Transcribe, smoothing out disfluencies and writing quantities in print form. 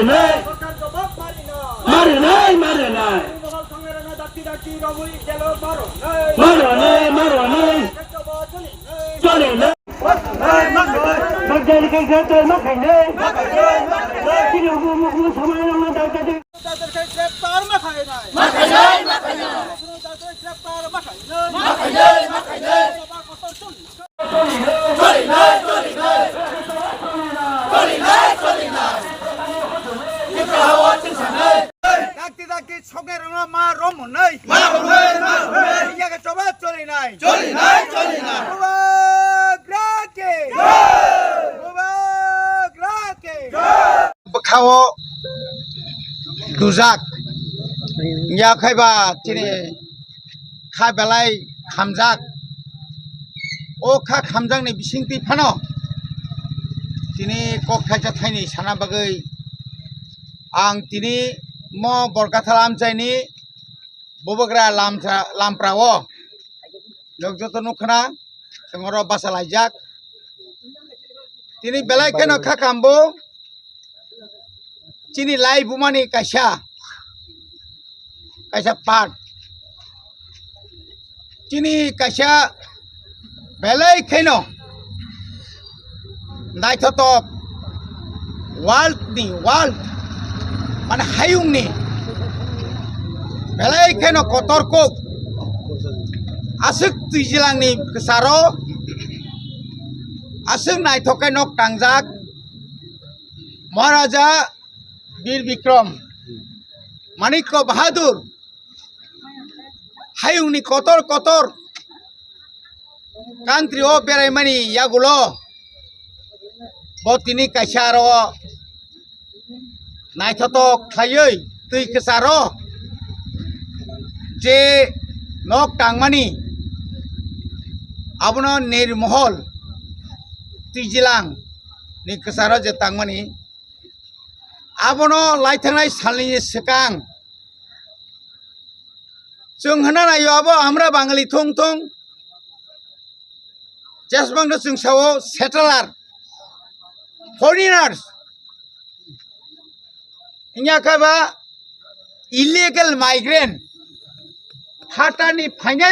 নাই মারে নাই মারে নাই মারো নাই চলে না মধ্যে খেতে মাখাই নেই সময় সঙ্গের মা রমন নাই চবা চলি নাই খাও দুজাক ইয়া খাইবা তিনি খাই বেলাই খামজাক ও খা খামজাক ni bisingti phano তিনি কক খাই자 थाइनि साना बागै आं তিনি mo borgathalam chaini bobogra lamprao jogjoto nukhna sengoro basalaijak tini belai keno khakambo chini lai bumani kaisa pat chini kaisa belai keno naithotop world মানে হায়ুংনি বেলাই কেন কতর্ক আসুক তুইজিলাংনি সারো আসুক নাইথকাই নক টাংজাক মহারাজা বীর বিক্রম মানিক্য বাহাদুর হায়ুংনি কতর কান্ত্রি ও বেড়াইমানি ইয়াগুলো বতিনি কাইসা আরো নাইথতক খাইयै তুই কেসাरो যে নক টাংমানি আবনো নির্মহল তুইজিলাং नि केसारो जे टांगमानि आबनो लाइथांनाय सालनि सिगां जों होना नायो आबो हमरा बाङालि थं जेसेबांनो जों सावो सेटेलार फरेनार्स इन्या काबा इलीगल माइग्रेंट हाटानि फाइनाय